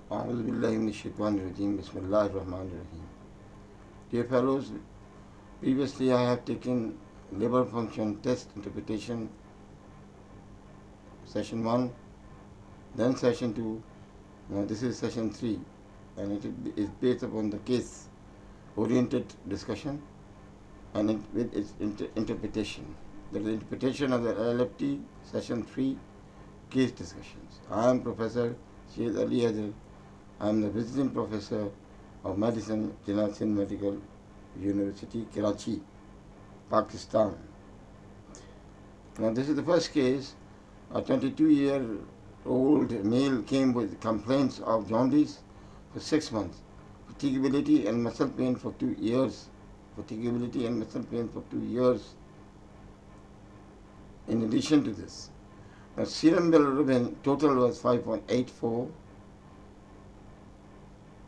أعوذ بالله من الشيطان الرجيم بسم الله الرحمن الرحيم. Dear fellows, previously I have taken labor function test interpretation session 1, then session 2, now this is session 3, and it is based upon the case oriented discussion and with its interpretation. The interpretation of the LFT session 3 case discussions. I am Professor Syed Ali Hazar. I am the visiting professor of medicine, Jinasin Medical University, Karachi, Pakistan. Now this is the first case. A 22-year-old male came with complaints of jaundice for 6 months, fatigability and muscle pain for 2 years. Fatigability and muscle pain for 2 years. In addition to this, the serum bilirubin total was 5.84.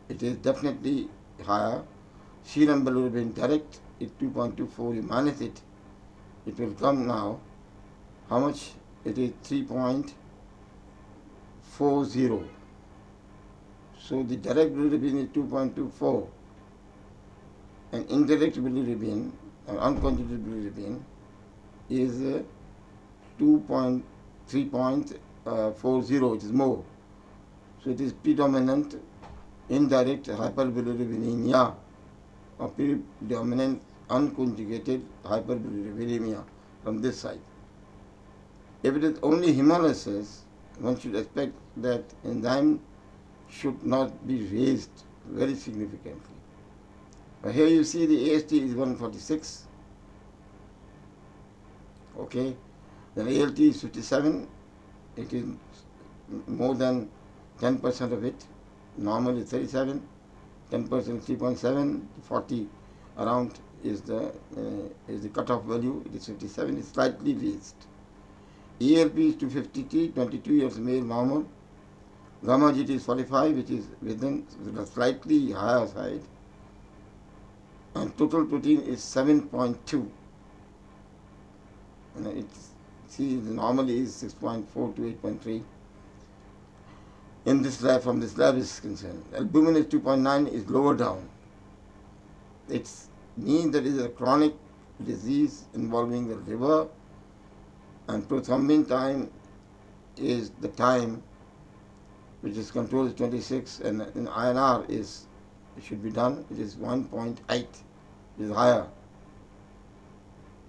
It is definitely higher. Serum bilirubin direct is 2.24. You minus it, it will come now. How much? It is 3.40. So the direct bilirubin is 2.24, and indirect bilirubin or unconjugated bilirubin is 3.40, it is more. So it is predominant indirect hyperbilirubinemia or predominant unconjugated hyperbilirubinemia from this side. If it is only hemolysis, one should expect that enzyme should not be raised very significantly. But here you see the AST is 146. Okay, then ALT is 57. It is more than 10% of it. Normal is 37. 10% 3.7. 40 around is the cutoff value. It is 57. It's slightly raised. ELP is 253. 22 years male, normal. Gamma GT is 45, which is within the slightly higher side. And total protein is 7.2. Normally is 6.4 to 8.3. In this lab, from this lab is concerned, albumin is 2.9, is lower down. It means that it is a chronic disease involving the liver, and prothrombin time is the time which is controlled is 26, and in INR it should be done. It is 1.8, it is higher.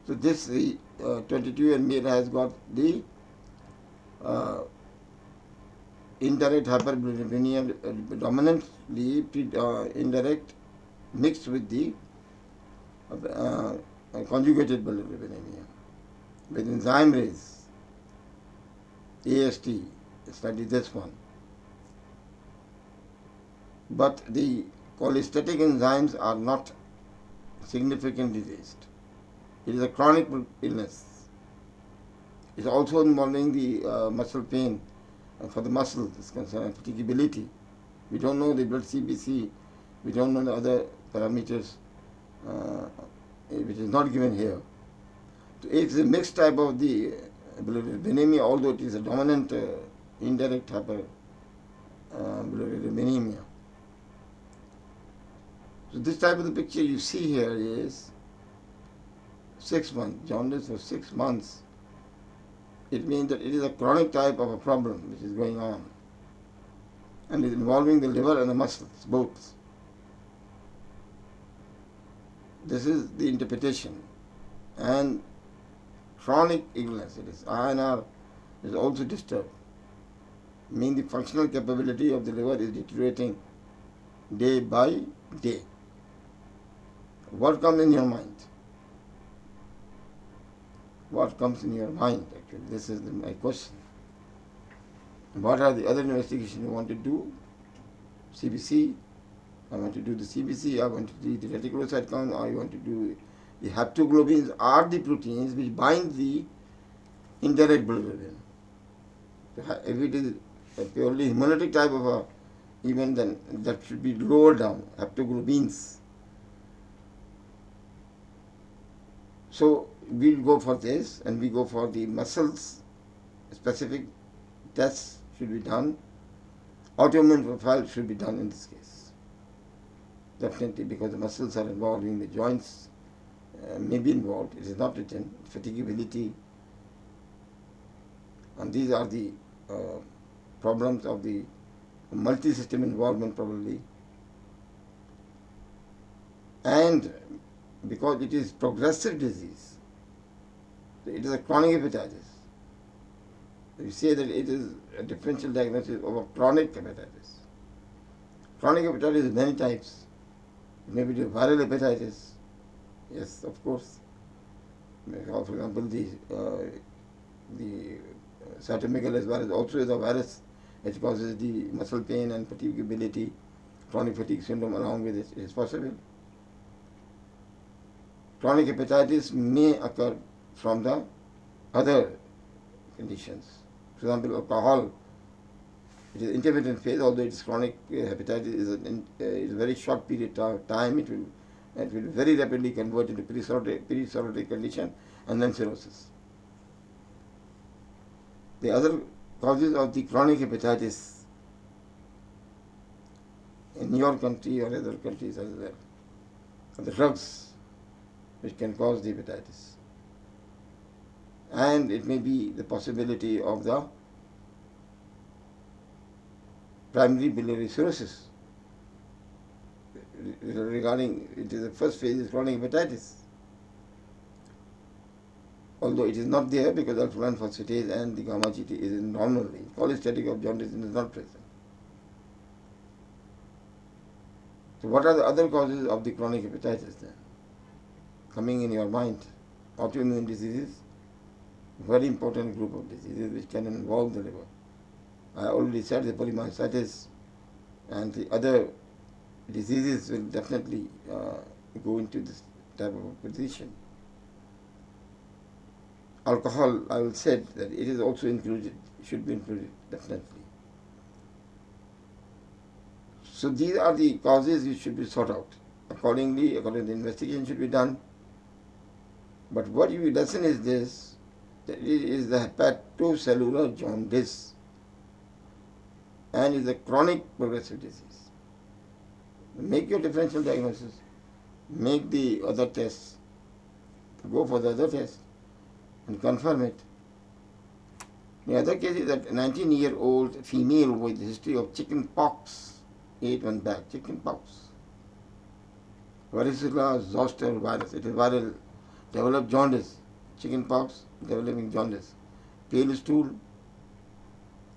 So this 22-year male has got the indirect hyperbilirubinemia, dominantly indirect mixed with the conjugated bilirubinemia with enzyme raise, AST, study this one. But the cholestatic enzymes are not significantly raised. It is a chronic illness. It is also involving the muscle pain for the muscles is concerned, and fatigability. We don't know the blood CBC, we don't know the other parameters, which is not given here. So it's a mixed type of the bilirubinemia, although it is a dominant indirect hyperbilirubinemia. So this type of the picture you see here is 6 months, jaundice for 6 months. It means that it is a chronic type of a problem which is going on, and is involving the liver and the muscles, both. This is the interpretation. And chronic illness, it is INR is also disturbed, meaning the functional capability of the liver is deteriorating day by day. What comes in your mind? What comes in your mind, actually? This is my question. What are the other investigations you want to do? CBC. I want to do the CBC. I want to do the reticulocyte count. I want to do the haptoglobins are the proteins which bind the indirect bilirubin. If it is a purely hemolytic type of a event, then that should be lower down, haptoglobins. So we'll go for this, and we go for the muscles specific tests should be done. autoimmune profile should be done in this case. Definitely, because the muscles are involved, in the joints may be involved. It is not written. Fatigability, and these are the problems of the multi-system involvement probably. And because it is progressive disease, it is a chronic hepatitis. We say that it is a differential diagnosis of a chronic hepatitis. Chronic hepatitis is many types. It may be the viral hepatitis. Yes, of course. For example, the cytomegalovirus virus also is a virus which causes the muscle pain and fatigability, chronic fatigue syndrome along with it. It is possible. Chronic hepatitis may occur from the other conditions. For example, alcohol, it is intermittent phase, although it is chronic hepatitis is a very short period of time. It will very rapidly convert into pre-cirrhotic condition and then cirrhosis. The other causes of the chronic hepatitis in your country or other countries as well are the drugs which can cause the hepatitis. And it may be the possibility of the primary biliary cirrhosis. Regarding it is the first phase is chronic hepatitis. Although it is not there because alpha-1 phosphatase and the gamma GT is in normal range. Cholestatic of jaundice is not present. So what are the other causes of the chronic hepatitis then? Coming in your mind, autoimmune diseases, very important group of diseases which can involve the liver. I already said the polymyositis and the other diseases will definitely go into this type of position. Alcohol, I will say that it is also included, should be included definitely. So these are the causes which should be sought out. Accordingly, the investigation should be done. But what your lesson is this, that it is the hepatocellular jaundice and is a chronic progressive disease. Make your differential diagnosis, make the other tests, go for the other test and confirm it. The other case is that a 19-year-old female with history of chicken pox, 8 months back, chicken pox, varicella zoster virus, it is viral, developed jaundice, chicken pox, developing jaundice, pale stool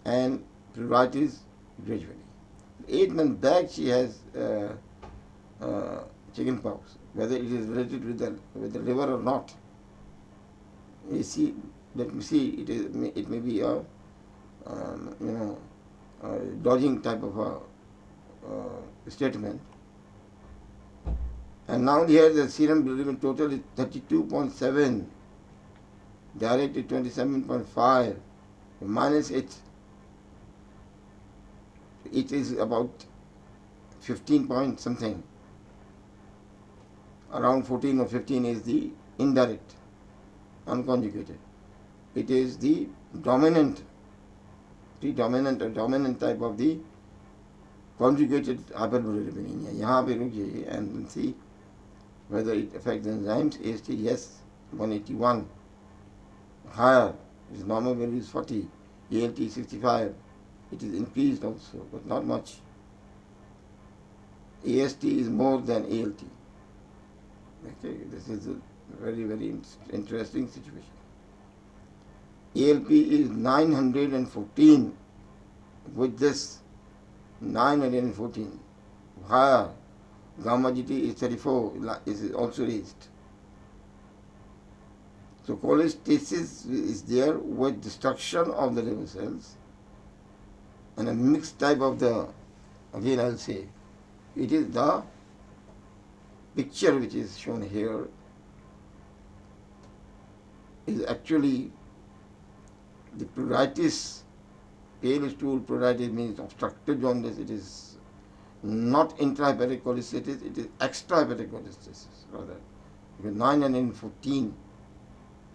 and pruritus gradually. 8 months back she has chicken pox, whether it is related with the liver or not. You see, let me see, it may be a dodging type of a statement. And now here the serum bilirubin total is 32.7, direct is 27.5, minus it is about 15 point something. Around 14 or 15 is the indirect, unconjugated. It is the dominant or dominant type of the conjugated hyperbilirubinemia. यहाँ पे रुकिए and see whether it affects the enzymes. AST, yes, 181. Higher, its normal value is 40. ALT 65. It is increased also, but not much. AST is more than ALT. Okay, this is a very, very interesting situation. ALP is 914. With this 914 higher, gamma GT is 34, is also raised. So cholestasis is there with destruction of the liver cells and a mixed type of the, again I will say, it is the picture which is shown here is actually the pruritus, pale stool pruritus means obstructive jaundice. It is not intrahepatic cholestasis, it is extrahepatic cholestasis rather. Because 914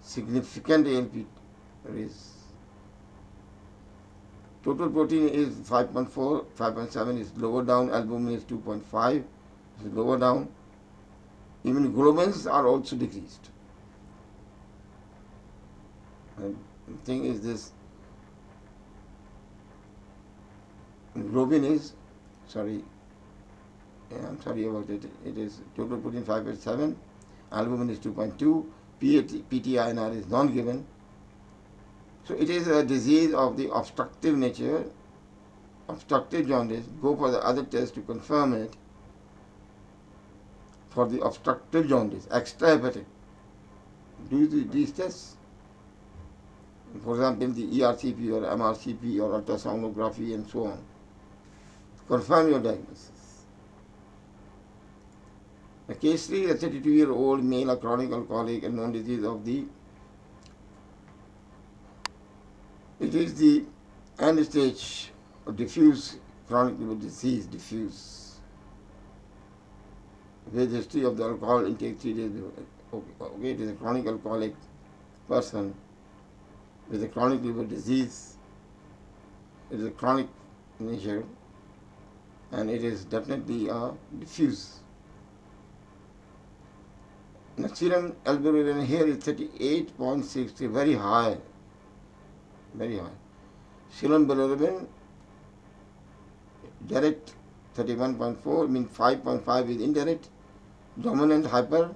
significant ALP is. Total protein is 5.4, 5.7 is lower down, albumin is 2.5, is lower down. Even globins are also decreased. And the thing is this, globin is, I'm sorry about it, it is total protein 5.7, albumin is 2.2, PTINR is non-given. So it is a disease of the obstructive nature, obstructive jaundice. Go for the other test to confirm it. For the obstructive jaundice, extrahepatic, do these tests. For example, the ERCP or MRCP or ultrasonography and so on. Confirm your diagnosis. A case 3, a 32-year-old male, a chronic alcoholic, and known disease of the, it is the end stage of diffuse chronic liver disease, diffuse, with history of the alcohol intake 3 days before. Okay, it is a chronic alcoholic person with a chronic liver disease. It is a chronic nature, and it is definitely a diffuse. The serum albumin here is 38.63, very high, very high. Serum bilirubin direct 31.4, means 5.5 is indirect. Dominant hyper,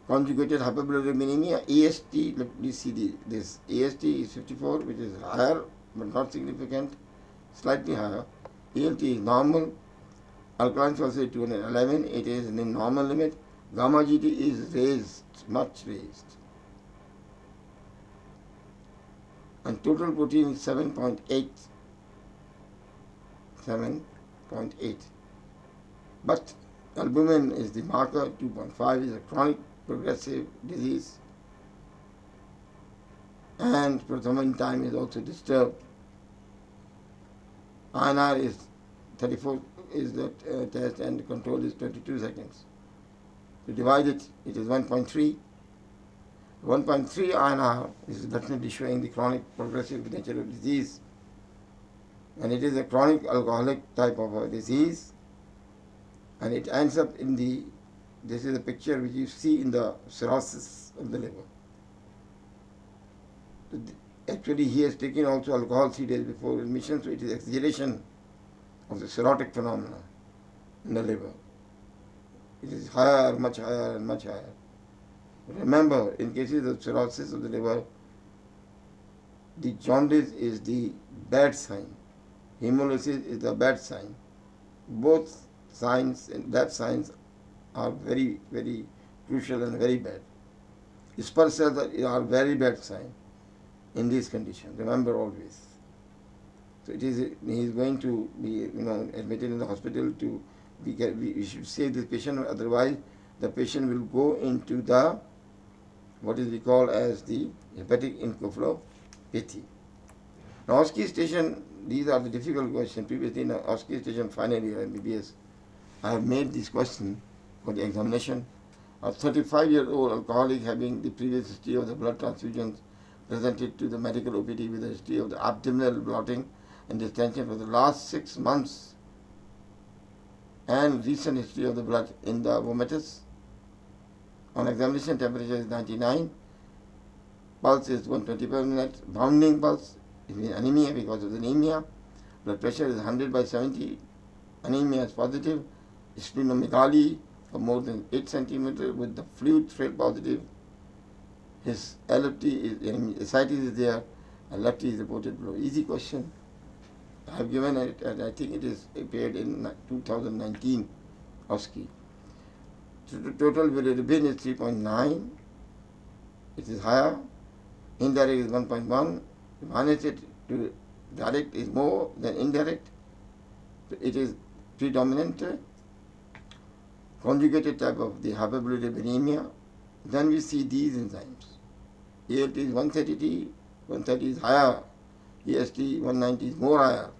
conjugated hyperbilirubinemia, AST, let me see this, AST is 54, which is higher but not significant, slightly higher. ALT is normal, alkaline phosphatase 211, it is in the normal limit. Gamma GT is raised, much raised. And total protein is 7.8. 7.8. But albumin is the marker, 2.5 is a chronic progressive disease. And prothrombin time is also disturbed. INR is 34 is the test, and control is 22 seconds. To divide it, it is 1.3. 1.3 INR is definitely showing the chronic progressive nature of disease. And it is a chronic alcoholic type of a disease. And it ends up in the, this is a picture which you see in the cirrhosis of the liver. Actually, he has taken also alcohol 3 days before admission, so it is exaggeration of the cirrhotic phenomena in the liver. It is higher, much higher, and much higher. Remember, in cases of cirrhosis of the liver, the jaundice is the bad sign. Hemolysis is the bad sign. Both signs and bad signs are very, very crucial and very bad. Spur cells are very bad sign in these conditions. Remember always. So it is, he is going to be, admitted in the hospital to we should save this patient, otherwise the patient will go into the, what is we call as the hepatic encephalopathy. Now, Oski station, these are the difficult questions. Previously in the Oski station final year Mbbs, I have made this question for the examination. A 35-year-old alcoholic having the previous history of the blood transfusions presented to the medical OPD with a history of the abdominal bloating and distension for the last 6 months, and recent history of the blood in the vomitus. On examination, temperature is 99, pulse is 120 per minute, bounding pulse is anemia because of the anemia, blood pressure is 100/70, anemia is positive, splenomegaly of more than 8 centimeters with the fluid trail positive. His LFT is, ascites is there, and LFT is reported below. Easy question. I have given it, and I think it is appeared in 2019, Oski. Total bilirubin is 3.9. It is higher. Indirect is 1.1. Minus it to direct is more than indirect. It is predominant conjugated type of the hyperbilirubinemia. Then we see these enzymes. ALT is 130, 130 is higher. AST 190 is more higher.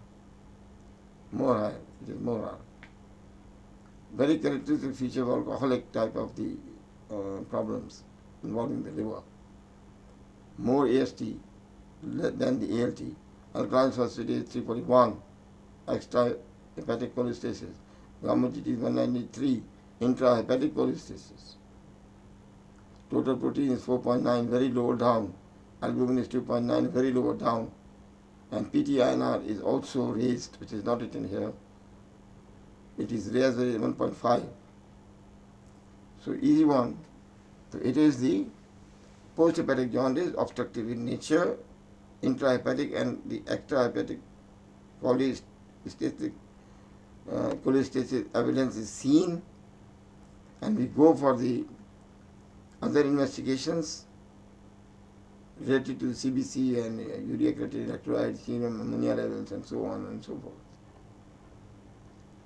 More higher. It is more higher. Very characteristic feature of alcoholic type of the problems involving the liver. More AST than the ALT. alkaline phosphatase 341, extra hepatic cholestasis. Gamma GT is 193, intrahepatic cholestasis. Total protein is 4.9, very lower down. Albumin is 2.9, very lower down. And PTINR is also raised, which is not written here. It is raised at 1.5. So easy one. So it is the post-hepatic jaundice, obstructive in nature, intrahepatic and the extrahepatic cholestatic cholestasis evidence is seen, and we go for the other investigations related to CBC and urea creatinine electrolyte, serum ammonia levels, and so on and so forth.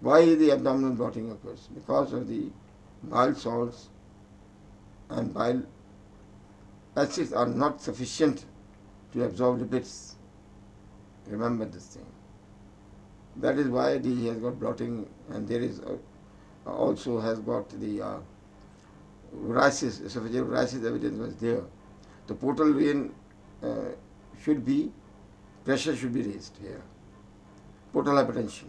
Why the abdominal blotting occurs? Because of the bile salts and bile acids are not sufficient to absorb lipids. Remember this thing. That is why he has got blotting, and there is also has got the varices, esophageal varices evidence was there. The portal vein should be, pressure should be raised here. Portal hypertension.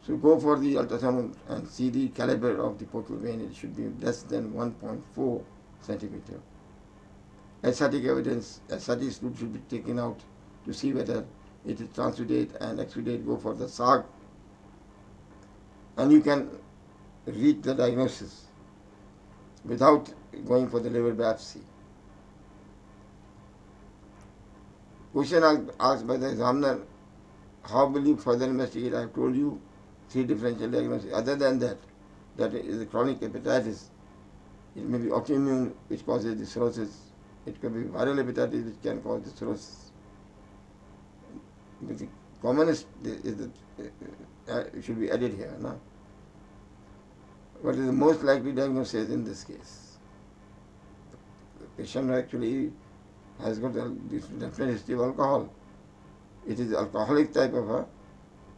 So go for the ultrasound and see the caliber of the portal vein. It should be less than 1.4 centimeter. Ascitic evidence, ascitic fluid should be taken out to see whether it is transudate and exudate. Go for the SAG, and you can reach the diagnosis without going for the liver biopsy. Question asked by the examiner, how will you further investigate? I have told you 3 differential diagnoses. Other than that, that is a chronic hepatitis. It may be autoimmune, which causes the cirrhosis. It can be viral hepatitis, which can cause the cirrhosis. But the commonest is that should be added here. No? What is the most likely diagnosis in this case? The patient actually has got this definite history of alcohol. It is alcoholic type of a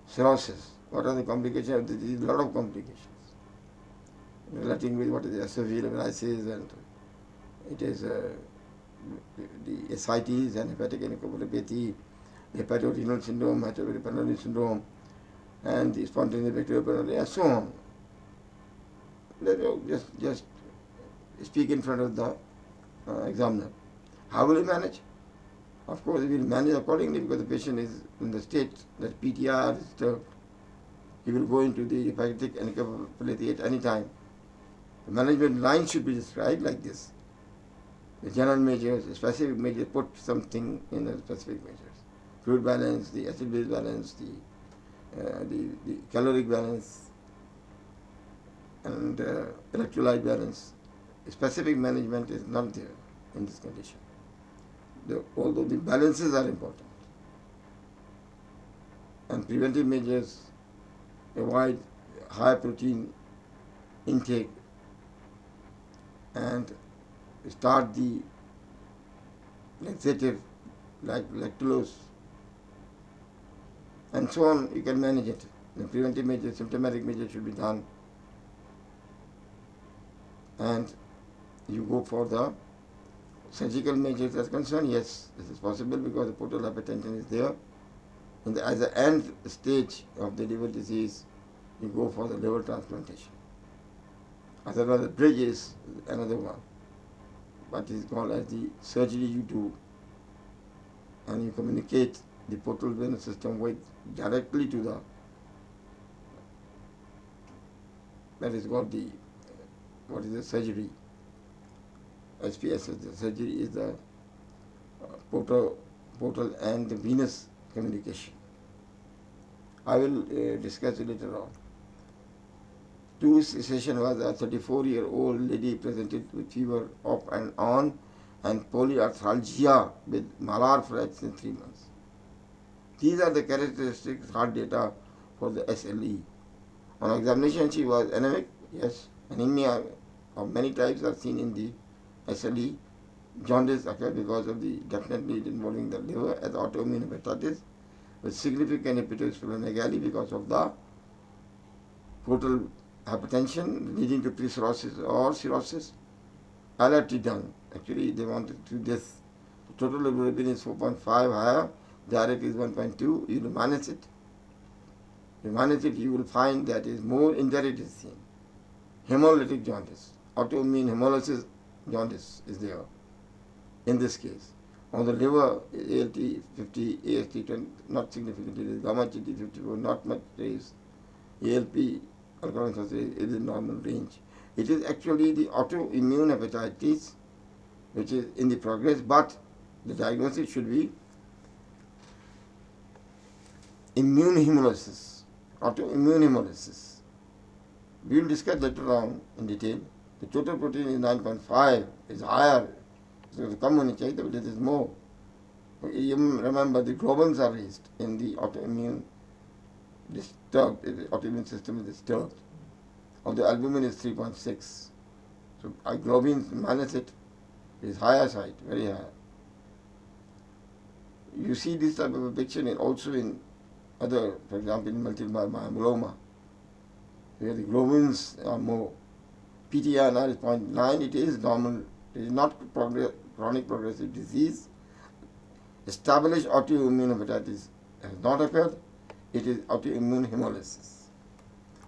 cirrhosis. What are the complications of the disease? A lot of complications relating with what is the esophageal varices, and it is the ascites and hepatic encephalopathy, hepatorenal syndrome, hepatorenal syndrome, and the spontaneous bacterial pneumonia, and so on. Just speak in front of the examiner. How will you manage? Of course, we will manage accordingly because the patient is in the state that PTR is disturbed. He will go into the hepatic encephalopathy at any time. The management line should be described like this. The general measures, the specific measures, put something in the specific measures. Fluid balance, the acid-base balance, the caloric balance, and electrolyte balance. Specific management is not there in this condition. Although the balances are important. And preventive measures, avoid high protein intake and start the laxative like lactulose and so on. You can manage it. The preventive measures, symptomatic measures should be done, and you go for the surgical measures as concerned. Yes, this is possible because the portal hypertension is there. As the end stage of the liver disease, you go for the liver transplantation. Otherwise, the bridge is another one. What is called as the surgery you do, and you communicate the portal venous system with directly to the, that is called the, what is the surgery? SPS, the surgery is the portal and the venous communication. I will discuss it later on. Two session was a 34-year-old lady presented with fever off and on and polyarthralgia with malar fracture in 3 months. These are the characteristics hard data for the SLE. On examination, she was anemic. Yes, anemia of many types are seen in the SLE. Jaundice occurs because of the definitely involving the liver as autoimmune hepatitis, with significant hepatosplenomegaly because of the portal hypertension leading to pre-cirrhosis or cirrhosis. LFT done. Actually, they wanted to do this. The total bilirubin is 4.5 higher, direct is 1.2, you will minus it. You minus it, you will find that is more indirect is seen. Hemolytic jaundice, autoimmune hemolysis jaundice is there in this case. On the liver, ALT 50, AST 20, not significantly raised, gamma GT 54, not much raised. ALP, alkaline phosphatase, is in normal range. It is actually the autoimmune hepatitis which is in the progress, but the diagnosis should be immune hemolysis, autoimmune hemolysis. We will discuss later on in detail. The total protein is 9.5, is higher. So the common चाहिए, but it is more. You remember the globins are raised in the autoimmune disturbed, the autoimmune system is disturbed. Or the albumin is 3.6. So globins minus it is higher side, very high. You see this type of a picture also in other, for example, in multiple myeloma, where the globins are more. PTR is 0.9, it is normal. It is not chronic progressive disease. Established autoimmune hepatitis has not occurred. It is autoimmune hemolysis.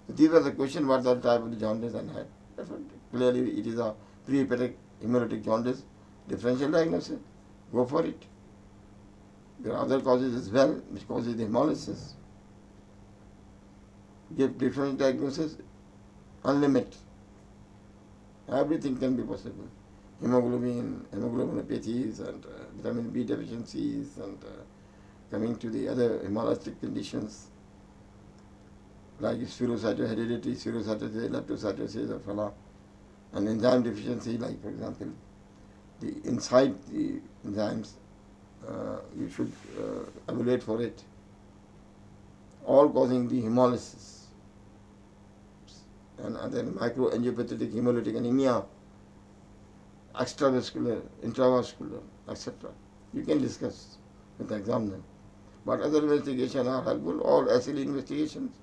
So these were the questions, what are the type of the jaundice and had. Clearly it is a pre-hepatic hemolytic jaundice. Differential diagnosis, go for it. There are other causes as well which causes the hemolysis. Give different diagnosis, unlimited. Everything can be possible. Hemoglobinopathies and vitamin B deficiencies and coming to the other hemolytic conditions like spherocytosis, hereditary spherocytosis, leptocytosis or phala, and enzyme deficiency, like for example, the inside the enzymes, you should evaluate for it, all causing the hemolysis. And then microangiopathetic hemolytic anemia, extravascular, intravascular, etc. You can discuss with the examiner. But other investigations are helpful, all SLE investigations,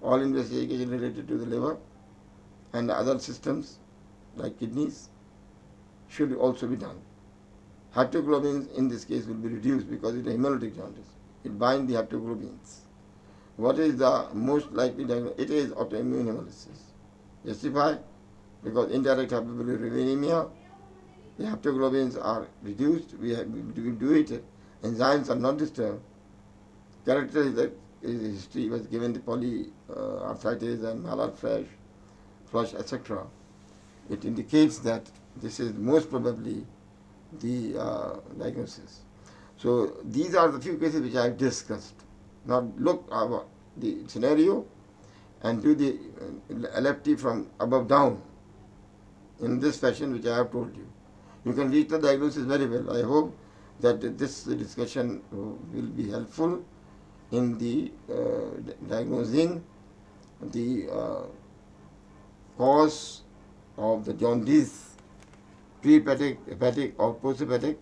all investigations related to the liver and other systems like kidneys should also be done. Haptoglobins in this case will be reduced because it is a hemolytic jaundice. It binds the haptoglobins. What is the most likely diagnosis? It is autoimmune hemolysis. Justify because indirect hyperbilirubinemia, the haptoglobins are reduced, we do it, enzymes are not disturbed. Character is that history was given the polyarthritis and malar flush, etc. It indicates that this is most probably the diagnosis. So these are the few cases which I have discussed. Now look at the scenario and do the LFT from above down in this fashion which I have told you. You can reach the diagnosis very well. I hope that this discussion will be helpful in the diagnosing the cause of the jaundice, pre-hepatic, hepatic or post-hepatic,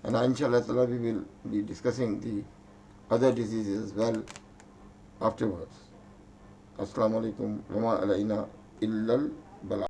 and inshallah we will be discussing the other diseases as well afterwards. Assalamu alaikum wa ma alayna illal bala.